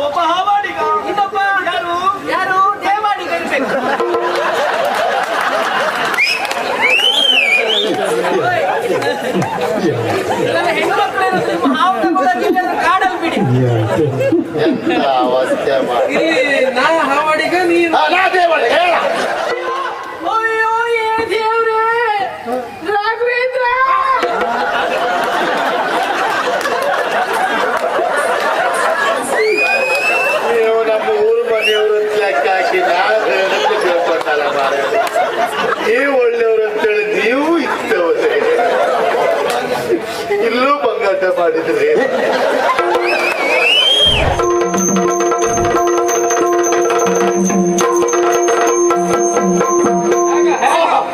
ಒಬ್ಬ ಹಾವಾಡಿಗ, ಇನ್ನೊಬ್ಬ ಯಾರು ಯಾರು ದೇವಾಡಿಗ ಇರ್ಬೇಕು. ಹೆಣ್ಣು ಮಕ್ಕಳೇನು ನಿಮ್ಮ ಹಾವು ತಗೊಳ್ಳೋಕೆ ಕಾಡಲ್ಲಿ ಬಿಡಿ. ಎಂತ ಅವಸ್ಥೆ ಮಾಡಿ ಇಲ್ಲಿ ನಾ ಹಾವಾಡಿಗ ನೀನು ನಾ ದೇವಳಿಗ ಹೇಳ. ಅಯ್ಯೋ ಏ ದೇವ್ರೇ, ರಾಘವೇಂದ್ರ ನೀವು ನಮ್ಮ ಊರು ಮನೆಯವರು ಲೆಕ್ಕ ಹಾಕಿ ನಾನು ತಿಳ್ಕೊಟ್ಟಲ್ಲ ಮಾರ. ನೀವು ಒಳ್ಳೆಯವರು ಅಂತೇಳಿ ನೀವು ಇದ್ದವರೇ ಇಲ್ಲೂ ಬಂಗಾಟ ಮಾಡಿದ್ರಿ.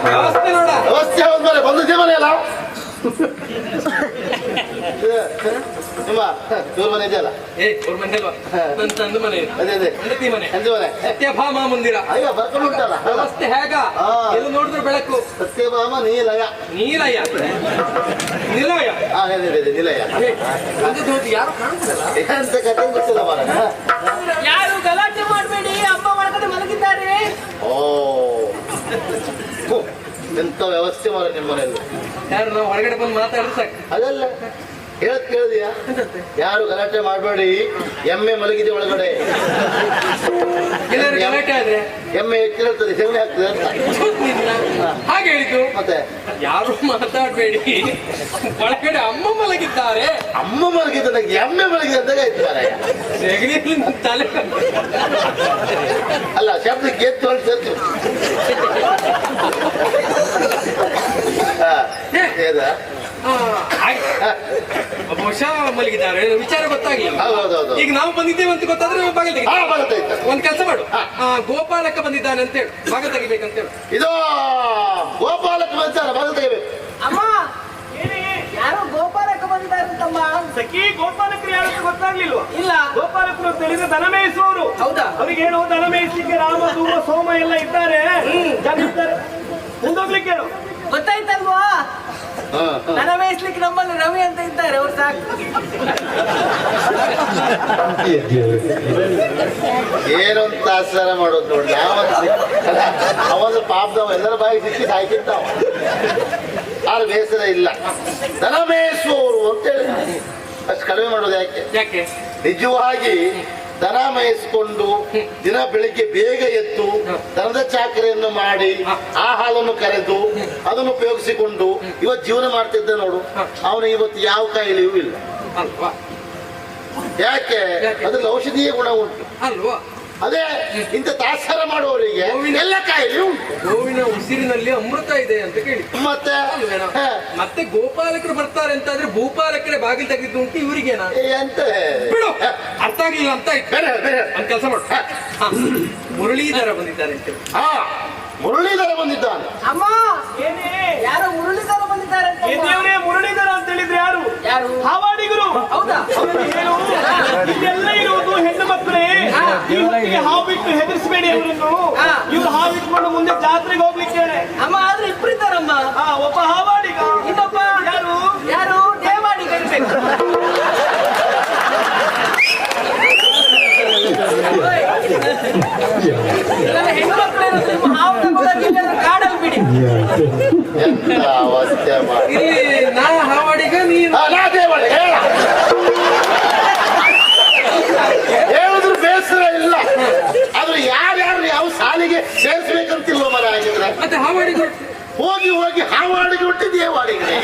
ವ್ಯವಸ್ಥೆ ನೋಡ. ವ್ಯವಸ್ಥೆ ಹೋದ್ಮೇಲೆ ಬಂದಿದ್ದೆ ಮನೆ ಅಲ್ಲ ನಿಮ್ಮ ಇವ್ರ ಮನೆ ಇದೆಯಲ್ಲ? ಅವ್ರ ಮನೆ ಅಲ್ವಾ? ನನ್ನ ತಂದು ಮನೆ ಇದು. ಅದೇ ಅದೇ ಹೆಂಡತಿ ಮನೆ, ಸಂಜೆ ಮನೆ ಸತ್ಯಭಾಮ ಮಂದಿರ. ಅಯ್ಯೋ ಬರ್ಕೊಂಡು ಉಂಟಲ್ಲ ವ್ಯವಸ್ಥೆ ಹೇಗ? ಎಲ್ಲಿ ನೋಡಿದ್ರು ಬೆಳಕು. ಸತ್ಯಭಾಮ ನೀಲಯ. ನೀಲಯ ನಿಲಯ. ನಿಲಯ ಯಾರು ಕಾಣ್ತಿಲ್ಲ. ಅಂತ ಕತೆ ಗೊತ್ತಿಲ್ಲ ಮಾರ. ಯಾರು ಗಲಾಟೆ ಮಾಡಬೇಡಿ, ಅಮ್ಮ ಒಳಗಡೆ ಮಲಗಿದ್ದಾರೆ. ಓ ಎಂತ ವ್ಯವಸ್ಥೆ ಮಾರ ನಿಮ್ಮ ಮನೆಯಲ್ಲಿ. ಯಾರು ನಾವು ಹೊರಗಡೆ ಬಂದು ಮಾತಾಡಿದ್ರೆ ಸಾಕು. ಅದಲ್ಲ ಕೇಳಿದ್ಯಾ? ಯಾರು ಗಲಾಟೆ ಮಾಡಬೇಡಿ, ಎಮ್ಮೆ ಮಲಗಿದೆ ಒಳಗಡೆ. ಎಲ್ಲರೂ ಗಲಾಟೆ ಆದ್ರೆ ಎಮ್ಮೆ ಎತ್ತಿರ್ತದೆ, ಸೆಗಣಿ ಆಗ್ತದೆ ಅಂತ ಹಾಗೆ ಹೇಳಿದ್ದು. ಮತ್ತೆ ಯಾರು ಮಾತಾಡಬೇಡಿ, ಒಳಗಡೆ ಅಮ್ಮ ಮಲಗಿದ್ದಾರೆ. ಅಮ್ಮ ಮಲಗಿದ ನಂಗೆ ಎಮ್ಮೆ ಮಲಗಿದೆ ಅಂದಾಗ ಇದ್ದಾರೆ. ಸೆಗಣಿ ತಲೆ ಅಲ್ಲ ಶಬ್ದ ಗೆದ್ದು ಹೊರಡ್ತು. ಬಹುಶಃ ಮಲಗಿದ್ದಾರೆ, ವಿಚಾರ ಗೊತ್ತಾಗಿಲ್ಲ. ಹೌದೌದು. ಈಗ ನಾವು ಬಂದಿದ್ದೇವೆ ಅಂತ ಗೊತ್ತಾದ್ರೆ ಬಾಗಿಲು ತೆಗಿ. ಒಂದ್ ಕೆಲಸ ಮಾಡು, ಗೋಪಾಲಕ ಬಂದಿದ್ದಾನೆ ಅಂತ ಹೇಳು, ಬಾಗಿಲು ತೆಗಿಬೇಕಂತ ಹೇಳು. ಇದು ಗೋಪಾಲಕ ಬಂದಾರ, ಬಾಗಿಲು ತೆಗಿಬೇಕು. ಅಮ್ಮ ಯಾರು ಗೋಪಾಲಕ ಬಂದಿದ್ದಾರೆ ಅಂತಮ್ಮ. ಸಖಿ ಗೋಪಾಲಕರು ಯಾರು ಅಂತ ಗೊತ್ತಾಗ್ಲಿಲ್ವಾ? ಇಲ್ಲ. ಗೋಪಾಲಕರು ಅಂತ ಹೇಳಿದ್ರೆ ದನ ಮೇಯಿಸುವವರು. ಹೌದಾ? ಅವ್ರಿಗೆ ಹೇಳು ದನ ಮೇಯಿಸ್ಲಿಕ್ಕೆ ರಾಮ ದೂರ ಸೋಮ ಎಲ್ಲ ಇದ್ದಾರೆ, ಜನ ಇದ್ದಾರೆ, ಮುಂದೋಗ್ಲಿಕ್ಕೆ ಹೇಳು. ಗೊತ್ತಾಯ್ತಲ್ವಾ? ದನ ಮೇಯಿಸ್ಲಿಕ್ಕೆ ನಮ್ಮಲ್ಲಿ ರವಿ ಅಂತ ಇದ್ದಾರೆ, ಅವ್ರು ಸಾಕು. ಏನೊಂದು ತಾತ್ಸಾರ ಮಾಡೋದು ನೋಡಿ. ಅವನ ಪಾಪದವ ಎಲ್ಲರ ಬಾಯಿ ಸಿಕ್ಕಿ ಸಾಯ್ತಿರ್ತಾವ. ಆದ್ರೆ ಬೇಸರ ಇಲ್ಲ. ದನ ಮೇಯಿಸುವವರು ಅಂತೇಳಿ ಅಷ್ಟು ಕಡಿಮೆ ಮಾಡೋದು ಯಾಕೆ? ನಿಜವಾಗಿ ದನ ಮೇಯಿಸಿಕೊಂಡು ದಿನ ಬೆಳಿಗ್ಗೆ ಬೇಗ ಎದ್ದು ದನದ ಚಾಕರಿಯನ್ನು ಮಾಡಿ ಆ ಹಾಲನ್ನು ಕರೆದು ಅದನ್ನು ಉಪಯೋಗಿಸಿಕೊಂಡು ಇವತ್ತು ಜೀವನ ಮಾಡ್ತಿದ್ದ ನೋಡು. ಅವನು ಇವತ್ತು ಯಾವ ಕಾಯಿಲೆಯೂ ಇಲ್ಲ. ಅಲ್ವಾ? ಯಾಕೆ? ಅದ್ರಲ್ಲಿ ಔಷಧೀಯ ಗುಣ ಉಂಟು ಅಲ್ವಾ? ಅದೇ ಇಂಥ ತಾತ್ಸಾರ ಮಾಡುವವರಿಗೆ ಎಲ್ಲ ಕಾಯಿಲೆ ಉಂಟು. ಗೋವಿನ ಉಸಿರಿನಲ್ಲಿ ಅಮೃತ ಇದೆ ಅಂತ ಕೇಳಿ. ಮತ್ತೆ ಮತ್ತೆ ಗೋಪಾಲಕರು ಬರ್ತಾರೆ ಅಂತ ಆದ್ರೆ ಭೂಪಾಲಕರೇ ಬಾಗಿಲು ತೆಗೆದು ಉಂಟು, ಇವರಿಗೇನಾ? ಎಂತ ಬಿಡು, ಅರ್ಥ ಆಗ್ಲಿಲ್ಲ ಅಂತ ಆಯ್ತು. ಒಂದ್ ಕೆಲಸ ಮಾಡು, ಮುರಳೀಧರ ಬಂದಿದ್ದಾರೆ ಅಂತ. ಮುರಳೀಧರ ಬಂದಿದ್ದಾನೆ. ಅಮ್ಮ ಯಾರೋ ಮುರಳೀಧರ ಬಂದಿದ್ದಾರೆ ಅಂತ. ದೇವರೇ, ಮುರಳೀಧರ ಅಂತ ಹೇಳಿದ್ರೆ ಯಾರು? ಯಾರು? ಹಾವಾಡಿಗರು. ಹೌದಾ? ಹೇಳು, ಇದೆಲ್ಲ ಇರುವುದು ಹೆಣ್ಣು ಮಕ್ಕಳೇ. ಹಾವು ಬಿಟ್ಟು ಹೆದರ್ಸ್ಬೇಡಿ ಅವರನ್ನು. ಇವ್ರು ಹಾವು ಇಟ್ಕೊಂಡು ಮುಂದೆ ಜಾತ್ರೆಗೆ ಹೋಗ್ಲಿಕ್ಕೆ. ಅಮ್ಮ ಆದ್ರೆ ಇಬ್ಬರಿದ್ದಾರಮ್ಮ. ಒಬ್ಬ ಹಾವಾಡಿಗ, ಇನ್ನೊಬ್ಬ ಯಾರು ಯಾರು ದೇವಾಡಿಗ ಇರ್ಬೇಕು. ಹೆಣ್ಣು ಮಕ್ಕಳೇನು ನಿಮ್ಮ ಹಾವು ತಗೊಳ್ಳೋಕೆ ಕಾಡಲ್ಲಿ ಬಿಡಿ. ಎಂತ ಅವಸ್ಥೆ ಮಾಡಿ ಇಲ್ಲಿ ನಾ ಹಾವಾಡಿಗ ನೀನು ಹೇಳ. ಹೇಳಿದ್ರು ಬೇಸರ ಇಲ್ಲ. ಆದ್ರೆ ಯಾರ್ಯಾರು ಯಾವ ಸಾಲಿಗೆ ಸೇರಿಸ್ಬೇಕಂತಿಲ್ವ ಮರ ಆಗಿದ್ರೆ ಮತ್ತೆ ಹಾವಾಡಿಗ ಹೋಗಿ ಹೋಗಿ ಹಾವಾಡಿಗೆ ಹುಟ್ಟಿ ದೇವಾಡಿಗೆ.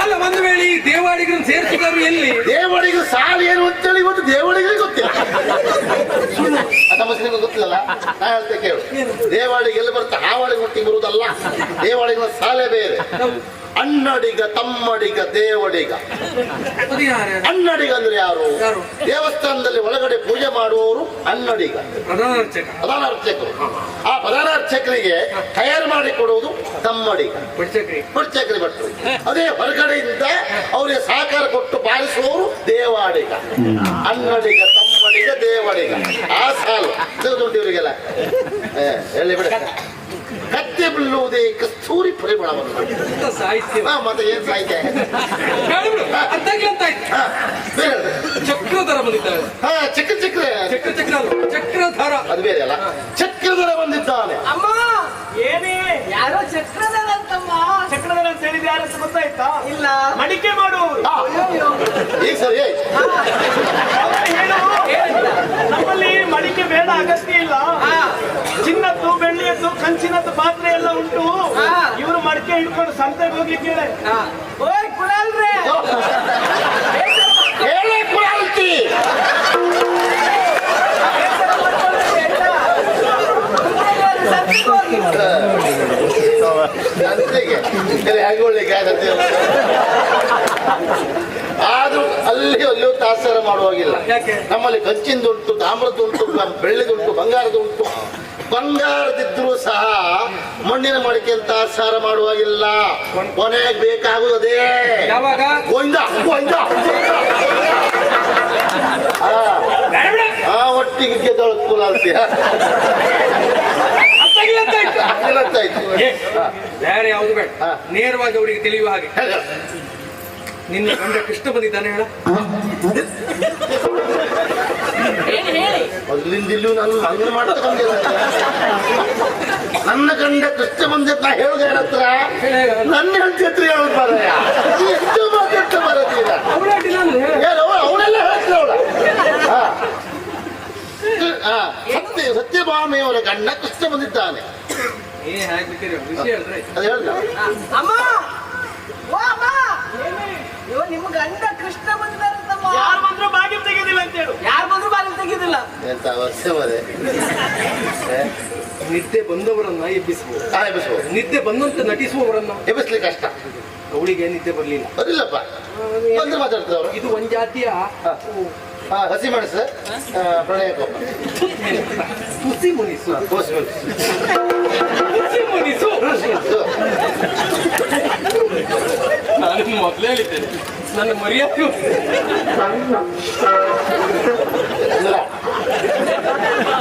ಅಲ್ಲ, ಒಂದು ವೇಳೆ ಈ ದೇವಾಡಿಗರನ್ನು ಸೇರಿಸಿದ್ರು ಎಲ್ಲಿ? ದೇವಡಿಗೆ ಸಾಲ ಏನು ಅಂತೇಳಿ ಇವತ್ತು ದೇವಡಿಗೆ ಗೊತ್ತಿಲ್ಲ. ನಮಸ್ಕಾರ ಗೊತ್ತಿಲ್ಲಲ್ಲ, ನಾ ಹೇಳ್ತೆ ಕೇಳು. ದೇವಾಡಿಗೆ ಎಲ್ಲಿ ಬರುತ್ತೆ? ಹಾವಾಡಿಗೆ ಹುಟ್ಟಿ ಬರುವುದಲ್ಲ. ದೇವಾಡಿಗಳ ಸಾಲೆ ಬೇರೆ. ಅಣ್ಣಡಿಗ, ತಮ್ಮಡಿಗ, ದೇವಡಿಗ. ಅಣ್ಣಡಿಗ ಅಂದ್ರೆ ಯಾರು? ದೇವಸ್ಥಾನದಲ್ಲಿ ಒಳಗಡೆ ಪೂಜೆ ಮಾಡುವವರು ಅಣ್ಣಡಿಗ, ಪ್ರಧಾನ ಅರ್ಚಕರು. ಆ ಪ್ರಧಾನ ಅರ್ಚಕರಿಗೆ ತಯಾರು ಮಾಡಿ ಕೊಡುವುದು ತಮ್ಮಡಿಗ, ಪುಡ್ಚಕ್ರಿ ಭಟ್ರು. ಅದೇ ಹೊರಗಡೆಯಿಂದ ಅವರಿಗೆ ಸಹಕಾರ ಕೊಟ್ಟು ಪಾಲಿಸುವವರು ದೇವಾಡಿಗ. ಅಣ್ಣಡಿಗ, ತಮ್ಮಡಿಗ, ದೇವಡಿಗ. ಆ ಸಾಲು ಇವರಿಗೆಲ್ಲ ಹೇಳಿ ಬಿಡ. ಕತ್ತೆ ಬೀಳುವುದೇ ಕಸ್ತೂರಿ ಪರಿಮಳವನ್ನು. ಎಂತ ಸಾಹಿತ್ಯ. ಮತ್ತೆ ಏನ್ ಸಾಹಿತ್ಯ? ಅರ್ಥಾಗ್ಲಿ ಅಂತ ಆಯ್ತು. ಬೇರೆ ಚಕ್ರಧರ ಬಂದಿದ್ದಾಳೆ. ಚಕ್ರ ಚಕ್ರ ಚಕ್ರ ಚಕ್ರ ಅಲ್ಲ, ಚಕ್ರಧರ. ಅದು ಬೇರೆ ಅಲ್ಲ. ಚಕ್ರಧರ ಬಂದಿದ್ದಾನೆ. ಅಮ್ಮ ಏನೇ ಯಾರೋ ಚಕ್ರಧರ ಅಂತಮ್ಮ. ಚಕ್ರಧರ ಅಂತ ಹೇಳಿದ್ರೆ ಯಾರು ಅಂತ ಗೊತ್ತಾಯ್ತಾ? ಇಲ್ಲ. ಮಡಿಕೆ ಮಾಡುವವರು. ಅಯ್ಯೋ. ಈಗ ಸರಿ ಹೇಳು, ನಮ್ಮಲ್ಲಿ ಮಡಿಕೆ ಬೇಡ, ಅಗತ್ಯ ಇಲ್ಲ. ಚಿನ್ನದ್ದು ಬೆಳ್ಳಿಯದ್ದು ಕಂಚಿನದ್ದು ಪಾತ್ರೆ ಎಲ್ಲ ಉಂಟು. ಇವರು ಮಡಿಕೆ ಹಿಡ್ಕೊಂಡು ಸಂತೆಗೆ ಹೋಗ್ಲಿಕ್ಕೆ ಹೇಳಿ. ಓಯ್ ಕುಲಾಲ್ರೆ, ಹೇಳಿ ಕುರಾಲ್ತಿ. ಸಂತೆಗೆ ಹೇಗೊಳ್ಳಿಕ್ಕೆ ಆದ್ರೂ ಅಲ್ಲಿ ಅಲ್ಲಿಯೂ ತಾತ್ಸಾರ ಮಾಡುವಾಗಿಲ್ಲ. ಯಾಕೆ? ನಮ್ಮಲ್ಲಿ ಕಂಚಿಂದುಂಟು, ತಾಮ್ರದುಂಟು, ಬೆಳ್ಳಿದುಂಟು, ಬಂಗಾರದುಂಟು. ಬಂಗಾರದಿದ್ರೂ ಸಹ ಮಣ್ಣಿನ ಮಡಿಕೆ ಅಂತ ತಾತ್ಸಾರ ಮಾಡುವಾಗಿಲ್ಲ. ಕೊನೆಗೆ ಬೇಕಾಗುವುದೇ ಯಾವಾಗ? ಗೋವಿಂದ ಗೋವಿಂದ. ಒಟ್ಟಿಗೆ ಗೆದ್ದೊಳಗೆ ಕೂಲಾಲ್ತಿ. ಅರ್ಥಾಗ್ಲಿ ಅಂತ ಆಯ್ತು. ಗೊತ್ತಾಯ್ತು. ಬೇರೆ ಯಾವುದು ಬೇಡ, ನೇರವಾಗಿ ಅವರಿಗೆ ತಿಳಿಯುವ ಹಾಗೆ. ನಿನ್ನ ಗಂಡ ಕೃಷ್ಣ ಬಂದಿದ್ದಾನೆ ಹೇಳ. ಹೇಳಿ. ಅಲ್ಲಿಂದ ಇಲ್ಲೂ ನಾನು ಹಂಗೆ ಮಾಡ್ತಾ ಬಂದಿಲ್ಲ. ನನ್ನ ಗಂಡ ಕೃಷ್ಣ ಬಂದಿದ್ದ ನಾ ಹೇಳುದ ಯಾರ ಹತ್ರ? ನನ್ನ ಹೆಂಡತಿ ಹತ್ರ ಹೇಳುದು ಬರಯ್ಯ. ಎಷ್ಟು ಮಾತಾಡ್ತಾ ಬರೋದಿಲ್ಲ. ಅವಳೆಲ್ಲ ಹೇಳ್ತಾರೆ ಅವಳ. ಸತ್ಯಭಾಮೆಯವರ ಗಂಡ ಕೃಷ್ಣ ಬಂದಿದ್ದಾನೆ. ವಿಷಯ ಹೇಳಿದ್ರೆ ಅದು ಹೇಳ್ದ. ಅಮ್ಮ ಓ ಅಮ್ಮ, ಇವ ನಿಮ್ಮ ಗಂಡ ಕೃಷ್ಣ ಬಂದಿದ್ದಾರಂತಮ್ಮ. ಯಾರು ಬಂದ್ರು ಬಾಗಿಲು ತೆಗೆದಿಲ್ಲ ಅಂತ ಹೇಳು. ಯಾರು ಬಂದ್ರು ಬಾಗಿಲು ತೆಗೆದಿಲ್ಲ. ಎಂತ ಅವಶ್ಯ ಮರೆ. ನಿದ್ದೆ ಬಂದವರನ್ನ ಎಬ್ಬಿಸಬಹುದು, ಎಬ್ಬಿಸ್ಬೋದು. ನಿದ್ದೆ ಬಂದಂತೆ ನಟಿಸುವವರನ್ನ ಎಬ್ಬಿಸ್ಲಿಕ್ಕೆ ಕಷ್ಟ. ಅವಳಿಗೆ ನಿದ್ದೆ ಬರ್ಲಿಲ್ಲ. ಬರಿಲ್ಲಪ್ಪ ಬಂದು ಮಾತಾಡ್ತಾರೆ ಅವರು. ಇದು ಒಂದ್ ಜಾತಿಯ ಹಸಿ ಮೆಣಸು, ಪ್ರಣಯ ಕೋಪ, ಹುಸಿ ಮುನಿಸು. ಕೋಸು ಮೆಣಸು. ಹುಸಿ ಮುನಿಸು. ನಾನು ಮೊದಲೇ ಹೇಳಿದ್ದೇನೆ, ನನ್ನ ಮರ್ಯಾದೆ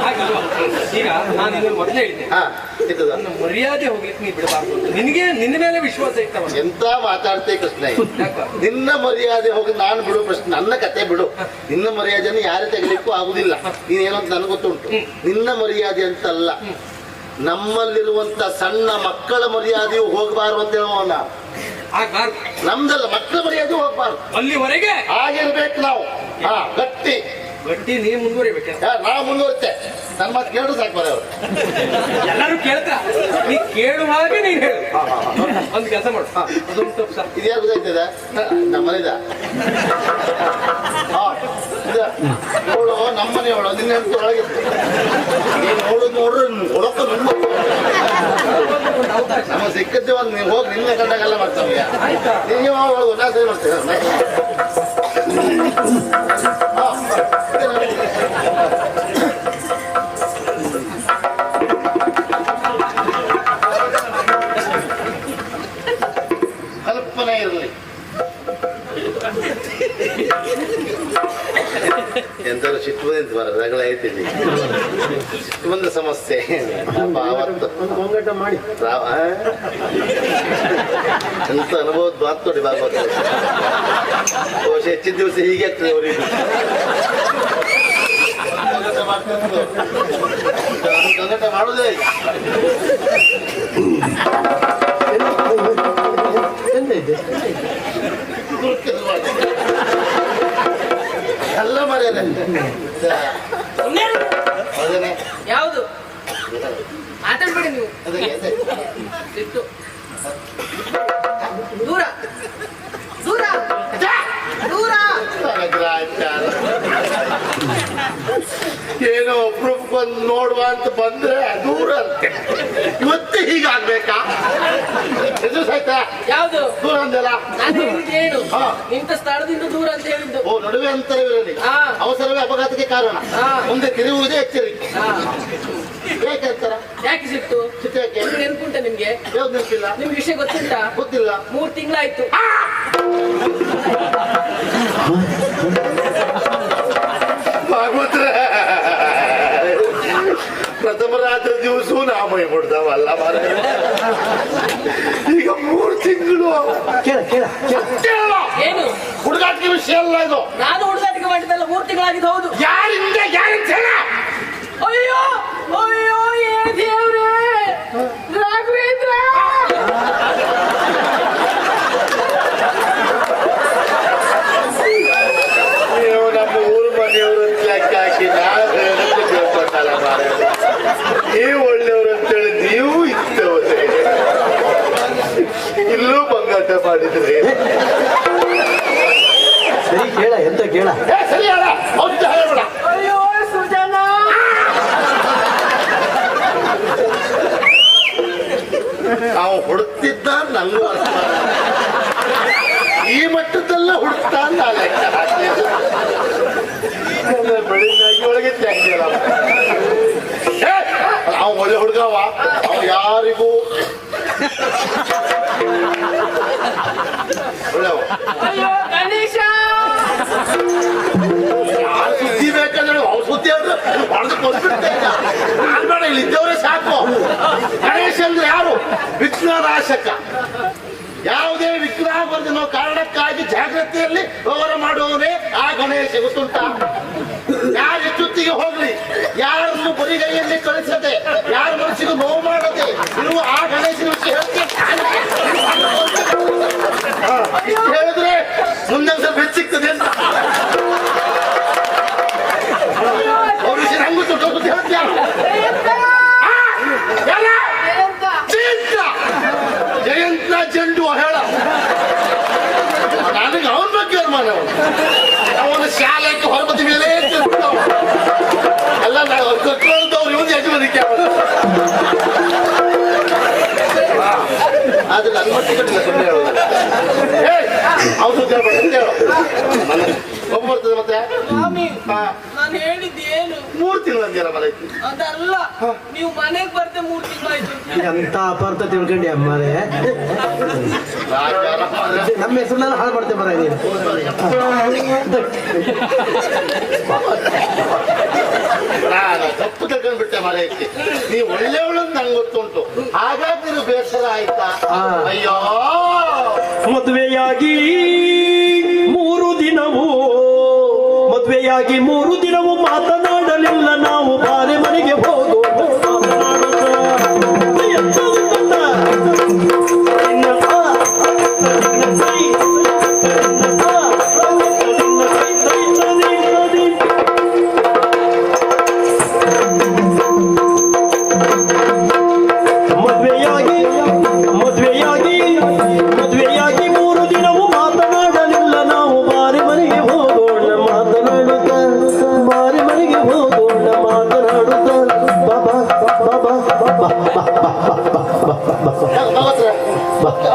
ಹಾಗಲ್ವಾ? ಈಗ ನಾನು ನಿನ್ನ ಮೊದಲೇ ಹೇಳಿದ್ದೆ, ನನ್ನ ಮರ್ಯಾದೆ ಹೋಗ್ಲಿಕ್ಕೆ ನೀ ಬಿಡಬಾರ್ದು. ನಿನಗೆ ನಿನ್ನ ಮೇಲೆ ವಿಶ್ವಾಸ ಇತ್ತವ. ಎಂತ ಮಾತಾಡ್ತೇ ಕೃಷ್ಣ? ನಿನ್ನ ಮರ್ಯಾದೆ ಹೋಗಿ ನಾನು ಬಿಡು ಪ್ರಶ್ನೆ, ನನ್ನ ಕತೆ ಬಿಡು. ನಿನ್ನ ಮರ್ಯಾದೆಯನ್ನು ಯಾರೇ ತೆಗಲಿಕ್ಕೂ ಆಗುದಿಲ್ಲ. ನೀನೇನೋ ಅಂತ ನನಗೆ ಗೊತ್ತುಂಟು. ನಿನ್ನ ಮರ್ಯಾದೆ ಅಂತಲ್ಲ, ನಮ್ಮಲ್ಲಿರುವಂತ ಸಣ್ಣ ಮಕ್ಕಳ ಮರ್ಯಾದೆಯು ಹೋಗಬಾರ್ದು ಅಂತ ಹೇಳುವವನ್ನ. ಆಗ್ಬಾರ್ದು. ನಮ್ದಲ್ಲ, ಮಕ್ಕಳ ಮರ್ಯಾದೆ ಹೋಗ್ಬಾರ್ದು. ಅಲ್ಲಿವರೆಗೆ ಆಗಿರ್ಬೇಕು ನಾವು. ಗಟ್ಟಿ ಗಟ್ಟಿ ನೀ ಮುಂದುವರಿಬೇಕೆ. ನಾವು ಮುಂದುವರಿತೆ. ನನ್ನ ಮಾತು ಕೇಳಿದ್ರು ಸಾಕು ಬರ ಅವರು. ಎಲ್ಲರೂ ಕೇಳ್ತಾ, ನೀ ಕೇಳುವ ಹಾಗೆ ನೀನ್ ಹೇಳು. ಒಂದು ಕೆಲಸ ಮಾಡು, ಅದೊಂದು ತಪ್ಪು ಸರ್. ಇದ್ಯಾರು ಗೊತ್ತಾಯ್ತದ? ನಮ್ಮನೆದ ಅವಳು ನಮ್ಮನೆ ಅವಳು ನಿನ್ನ ಹೆಂಡತಿ ಒಳಗಿತ್ತು. ನೀನು ನೋಡ್ರಿ ಒಳಕ್ಕ ನಮ್ಮ ಸಿಕ್ಕದ್ದೆ ಒಂದು ನೀವು ಹೋಗಿ ನಿನ್ನೆ ಕಂಡಾಗೆಲ್ಲ ಮಾಡ್ತಾವೆ. ನೀವು ಅವಳು ನಾ ಸರಿ ಮಾಡ್ತೇವೆ. ಕಲ್ಪನೆ ಇರಲಿ. ಎಂತಾದ್ರು ಸಿಟ್ಟು ಬಂದಿತ್ತು ಬರ ರಗಳ ಐತಿಲ್ಲಿ. ಸಿಟ್ಟು ಬಂದ ಸಮಸ್ಯೆ ಅವತ್ತು ಮಾಡಿ ಎಂತ ಅನುಭವದ ಮಾತು ನೋಡಿ ಭಾಗವತ. ಹೆಚ್ಚಿನ ದಿವಸ ಹೀಗೆ ಆಗ್ತದೆ ಅವರಿಗೆ. ಕಂಗಟ ಮಾಡುದೇ ಎಲ್ಲ ಮರ್ಯಾದೆ. ಯಾವುದು ಮಾತಾಡ್ಬೇಡಿ ನೀವು. ಸಿಟ್ಟು ದೂರ ದೂರ ದೂರ. ಏನೋ ಒಬ್ರೊಬ್ಬಂದು ನೋಡುವ ಅಂತ ಬಂದ್ರೆ ದೂರ ಅಂತೆ. ಇವತ್ತೇ ಹೀಗಾಗ್ಬೇಕಾ? ಆಯ್ತಾ? ಯಾವುದು ದೂರ ಅಂದಲ್ಲ. ನಾನು ಹೇಳಿದ್ದು ಏನು, ನಿಂತ ಸ್ಥಳದಿಂದ ದೂರ ಅಂತ ಹೇಳಿದ್ದು. ಓ, ನಡುವೆ ಅಂತರವಿರಲಿ. ಅವಸರವೇ ಅಪಘಾತಕ್ಕೆ ಕಾರಣ. ಮುಂದೆ ತಿರುಗುವುದೇ ಎಚ್ಚರಿಕೆ. ಯಾಕೆ ಯಾಕೆ ಸಿಟ್ಟು? ಸಿಟ್ಟು ಯಾಕೆ? ನೆನ್ಪುಂಟ ನಿಮ್ಗೆ? ಯಾವ್ದು ನೆನಪಿಲ್ಲ? ನಿಮ್ಗೆ ವಿಷಯ ಗೊತ್ತುಂಟಾ? ಗೊತ್ತಿಲ್ಲ. 3 ತಿಂಗಳಾಯ್ತು. ಭಾಗವತ ಪ್ರಥಮ ರಾತ್ರಿ ದಿವಸವೂ ನಾ ಮೈ ಮುಡ್ದಾವಲ್ಲ ಮಾರ. ಈಗ 3 ತಿಂಗಳು ಏನು ಹುಡುಗಾಟಿಕೆ ವಿಷಯ ಅಲ್ಲ ಇದು. ನಾನು ಹುಡುಗಾಟಿಕೆ ಮಾಡಿದ್ದಲ್ಲ 3 ತಿಂಗಳಾಗಿದ್ದು. ಹೌದು. ಯಾರಿಂದ ಯಾರಂತ ಹೇಳ. ಅಯ್ಯೋ ಅಯ್ಯೋ ಏ ದೇವ್ರೇ ರಾಘವೇಂದ್ರ. ನೀವು ನಮ್ಮ ಊರು ಮನೆಯವರು ಲೆಕ್ಕ ಹಾಕಿ ನಾನು ಕೇಳ್ಕೊಟ್ಟಲ್ಲ ಮಾರ. ನೀವು ಒಳ್ಳೆಯವರು ಅಂತೇಳಿ ನೀವು ಇದ್ದವ್ರೆ, ಇಲ್ಲೂ ಬಂಗಾಟ ಮಾಡಿದ್ರೆ ಸರಿ ಕೇಳ ಎಂತ ಕೇಳ. ಸರಿ ಹೇಳ ಅಂತ ಹೇಳಬೇಡ. ಅಯ್ಯೋ ಸುಜನಾ. ನಾವು ಹುಡುಕ್ತಿದ್ದ ನಂಗೂ ಅರ್ಥ ಈ ಮಟ್ಟದಲ್ಲ ಹುಡುಕ್ತಾ ಅಂತ ಲೆಕ್ಕ ಹಾಕ್ಲಿದ್ದು. ಬೆಳಿಗ್ಗೆ ಒಳಗೆ ತ್ಯಾಗಿಲ್ಲ ಅವ ಒಳ್ಳೆ ಹುಡುಗವ. ಅವ ಯಾರಿಗೂ ಒಳ್ಳೆವ. ಅಯ್ಯೋ ಗಣೇಶ. ಯಾರು ಸುದ್ದಿ ಬೇಕಾದ್ರೆ ಅವ್ರ ಸುದ್ದಿ ಅಂದ್ರೆ ಹೊಡೆದು ಕೊಟ್ಬಿಡ್ತೇನೆ. ನಾನ್ ಬೇಡ, ಇಲ್ಲಿ ಇದ್ದವರೇ ಸಾಕು. ಗಣೇಶ ಅಂದ್ರೆ ಯಾರು? ವಿಘ್ನನಾಶಕ. ಯಾವುದೇ ವಿಗ್ರಹ ಬಂದನೋ ಕಾರಣಕ್ಕಾಗಿ ಜಾಗೃತಿಯಲ್ಲಿ ವ್ಯವಹಾರ ಮಾಡುವವನೇ ಆ ಗಣೇಶ. ಗೊತ್ತುಂಟ? ಯಾರ ಜೊತೆಗೆ ಹೋಗ್ಲಿ, ಯಾರನ್ನು ಬರಿಗೈಯಲ್ಲಿ ಕಳಿಸದೆ, ಯಾರ ಮನಸ್ಸಿಗೂ ನೋವು ಮಾಡದೆ ಇರುವ ಆ ಗಣೇಶನ ವಿಷಯ ಹೇಳ್ತೀನಿ. ಇಷ್ಟು ಹೇಳಿದ್ರೆ ಮುಂದೆ ಸ್ವಲ್ಪ ಹೆಚ್ಚಿಗ್ತದೆ ಅಂತ ಅವ್ರ ವಿಷಯ ನಂಗೂ ಸುಟ್ಟು ಹೇಳ್ತೀಯ. ಜಯಂತ ಜಂಡು ಹೇಳ. ನನಗೆ ಅವನ ಬಗ್ಗೆ ಅನುಮಾನ. ಅವನ ಶಾಲೆಗೆ ಹೊರಬದಿ ಮೇಲೆ ಎಲ್ಲ ಕಟ್ಕೊಂಡವ್ರು ಇವನು ಯಜಮಾನಿಕೆ. ಆದ್ರೆ ನನ್ನ ಮಟ್ಟಿಗೆ ಸುಮ್ಮನೆ ಹೇಳೋದು. ಅವ್ರು ಹೇಳು ಒಬ್ಬ ಬರ್ತದೆ ಮತ್ತೆ. ಸ್ವಾಮಿ ನಾನು ಹೇಳಿದ್ದೇನು? 3 ತಿಂಗಳು ಅಂದ್ಯಾರ ಮರೈತಿ. ಅದಲ್ಲ, ನೀವು ಮನೆಗೆ ಬರ್ತೆ 3 ತಿಂಗಳಾಯ್ತು. ಎಂತ ಅಪಾರ್ಥ ತಿಳ್ಕೊಂಡಿ ಅಮ್ಮರೇ. ನಮ್ಮ ಹೆಸರನ್ನ ಹಾಳು ಮಾಡ್ತೇವೆ ಮರ ನೀನು. ನಾನು ತಪ್ಪು ತಗೊಂಡ್ಬಿಟ್ಟೆ ಮರೈತಿ. ನೀವು ಒಳ್ಳೆಯವಳು ನಂಗೆ ಗೊತ್ತುಂಟು. ಹಾಗಾಗಿ ನೀವು ಬೇಸರ ಆಯ್ತಾ? ಅಯ್ಯೋ, ಮದುವೆಯಾಗಿ 3 ದಿನವೂ ಮಾತನಾಡಲಿಲ್ಲ ನಾವು. ಬಾರೆ ಮನೆಗೆ ಹೋಗೋ ಮದುವೆಯಾಗಿ 3 ದಿನವೂ ಮಾತನಾಡಲಿಲ್ಲ ನಾವು. ಬಾರಿ ಮನೆಗೆ ಹೋಗೋಣ ಮಾತನಾಡುತ್ತ, ಬಾರಿ ಮನೆಗೆ ಹೋಗೋಣ ಮಾತನಾಡುತ್ತ. ಬಾಬಾ ಬಾಬಾ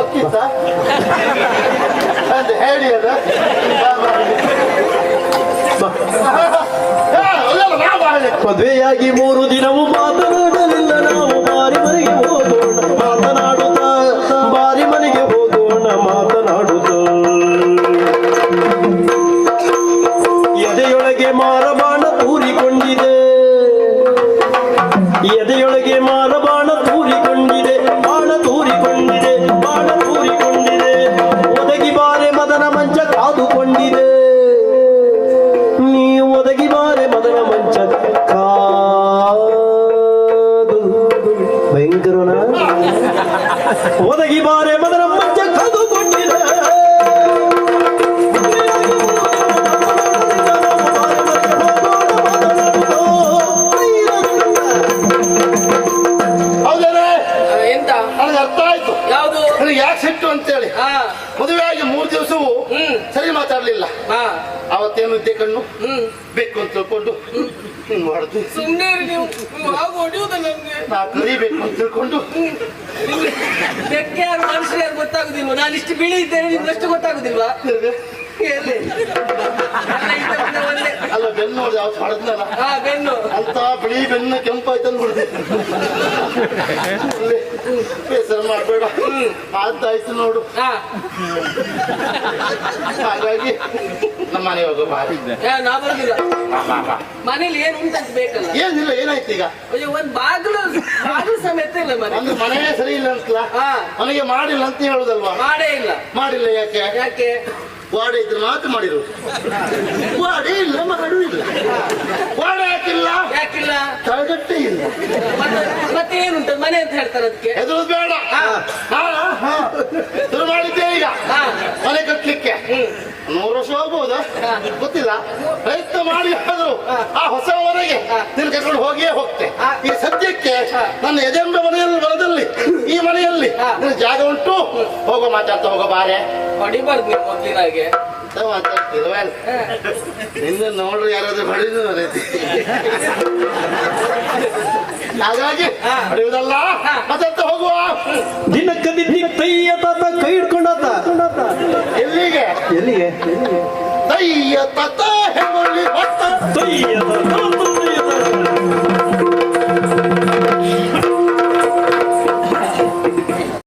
ಅಕ್ಕಿತ್ತ ಅಂತ ಹೇಳಿ ಅದ ಮದುವೆಯಾಗಿ 3 ದಿನವೂ ಮಾತನಾಡಲಿಲ್ಲ ನಾವು. ಬಾರಿ ಮನೆಗೆ ಹೋಗೋಣ ಮಾತನಾಡುತ್ತ, ಬಾರಿ ಮನೆಗೆ ಹೋಗೋಣ ಮಾತನಾಡುತ್ತ. ಎದೆಯೊಳಗೆ ಮಾರಬಾಣ ತೂರಿಕೊಂಡಿದೆ, ಎದೆಯೊಳಗೆ ಮಾರಬಾಣ ತೂರಿಕೊಂಡಿದೆ, ಬಾಣ ತೂರಿಕೊಂಡಿದೆ, ಬಾಣ ತೂರಿಕೊಂಡಿದೆ. ಒದಗಿ ಬಾರೆ ಮದನ ಮಂಚ ಕಾದುಕೊಂಡಿದೆ, ನೀ ಒದಗಿ ಬಾರೆ ಮದನ ಮಂಚ ಕಾದು. ಭಯಂಕರನ ಒದಗಿ ಬಾರೆ ಮದನ ಮಂಚ ಕಾದುಕೊಂಡಿದೆ. ಹೌದೇನೆ? ಎಂತ? ನನಗೆ ಅರ್ಥ ಆಯ್ತು ಯಾವುದು? ನನಗೆ ಯಾಕೆ ಸಿಟ್ಟು ಅಂತೇಳಿ. ಮದುವೆಯಾಗಿ 3 ದಿವಸವೂ ಸರಿ ಮಾತಾಡ್ಲಿಲ್ಲ. ಅವತ್ತೇನು ಇದ್ದೆ ಕಣ್ಣು ಬೇಕು ಅಂತ ತಿಳ್ಕೊಂಡು ಮಾಡಿದ್ವಿ. ಸುಮ್ಮನೆ ನೀವು ಹೊಡೆಯುವುದ ನಮ್ಗೆ. ನಾ ಕಲಿಬೇಕು ಅಂತ ತಿಳ್ಕೊಂಡು ಬೆಕ್ಕೆ ಯಾರು ಮನುಷ್ಯರು ಯಾರು ಗೊತ್ತಾಗುದಿಲ್ವಾ? ನಾನು ಇಷ್ಟು ಬಿಳಿ ಇದ್ದೇನೆ, ನಿಮ್ಗಷ್ಟು ಗೊತ್ತಾಗುದಿಲ್ವಾ? ತಿರ್ಗ ಎಲ್ಲಿ? ಎಲ್ಲ ಇದ್ದ ಒಂದೇ. ಅಲ್ಲ ಬೆನ್ನು ನೋಡಿ ಯಾವ ಹೊಡೆದ್ನಲ್ಲ ಹಾ ಬೆನ್ನು ಅಂತ ಬಿಳಿ ಬೆನ್ನು ಕೆಂಪಾಯ್ತು ಅಂದ್ಬಿಡ್ದೆ ಬೇಸರ ಮಾಡ್ಬೇಡ ಆಯ್ತಾಯ್ತು ನೋಡು. ಹಾ ಹಾಗಾಗಿ ನಮ್ಮ ಮನೆ ಹೋಗೋ ಬಾರಿ ನಾ ಬರುದಿಲ್ಲ ಮನೇಲಿ ಏನ್ ಉಂಟಂತ ಬೇಕಲ್ಲ. ಏನಿಲ್ಲ, ಏನಾಯ್ತು ಈಗ? ಅಯ್ಯೋ ಒಂದ್ ಬಾಗಿಲು ಸಮೇತ ಇಲ್ಲ ಮನೆ. ಅಂದ್ರೆ ಮನೆಯೇ ಸರಿ ಇಲ್ಲ ಅಂತಲ್ಲ, ಹಾ ಮನೆಗೆ ಮಾಡಿಲ್ಲ ಅಂತ ಹೇಳುದಲ್ವಾ? ಮಾಡೇ ಇಲ್ಲ. ಮಾಡಿಲ್ಲ ಯಾಕೆ? ಯಾಕೆ? ವಾಡೆ ಇದ್ರೆ ಮಾತ್ರ ಮಾಡಿರೋದು. ವಾಡೆ ಇಲ್ಲ, ಮಾಡು ಇಲ್ಲ. ವಾಡೆ ಯಾಕಿಲ್ಲ? ಯಾಕಿಲ್ಲ? ತಳಗಟ್ಟೆ ಇಲ್ಲ. ಮತ್ತೆ ಏನುಂಟು ಮನೆ ಅಂತ ಹೇಳ್ತಾರೆ ಅದಕ್ಕೆ. ಎದುರು ಬೇಡ. ಶುರು ಮಾಡಿದ್ದೆ ಈಗ ಮನೆ ಕಟ್ಲಿಕ್ಕೆ. 100 ವರ್ಷ ಹೋಗ್ಬೋದಾ ಗೊತ್ತಿಲ್ಲ. ಪ್ರಯತ್ನ ಮಾಡಿ ಆದ್ರು ಆ ಹೊಸ ಮನೆಗೆ ನೀನು ಕರ್ಕೊಂಡು ಹೋಗಿಯೇ ಹೋಗ್ತೆ. ಈ ಸದ್ಯಕ್ಕೆ ನನ್ನ ಯಜಮಾನ ಮನೆಯಲ್ಲಿ ಬರದಲ್ಲಿ ಈ ಮನೆಯಲ್ಲಿ ನಿನ್ನ ಜಾಗ ಉಂಟು. ಹೋಗೋ ಮಾತಾಡ್ತಾ ಹೋಗೋ ಬಾರೆ. ಹೊಡಿಬಾರ್ದು ನೀವು ಮೊದ್ಲಿನಾಗೆ. ಮಾತಾಡ್ತಿಲ್ವ ನಿನ್ನ ನೋಡ್ರಿ ಯಾರಾದ್ರೂ ಹೊಡಿದು ಬರೈತಿ. ಹಾಗಾಗಿ ಹೊಡೆಯುವುದಲ್ಲ, ಮಾತಾಡ್ತಾ ಹೋಗುವ. ದಿನಕ್ಕ ದಿನ ಕೈಯ ತಾತ ಕೈ ಹಿಡ್ಕೊಂಡಾತ. ಎಲ್ಲಿಗೆ? ಎಲ್ಲಿಗೆ? ತಯ್ಯ ತತ ಹೇಳಿ ಕೈಯ ತಾತ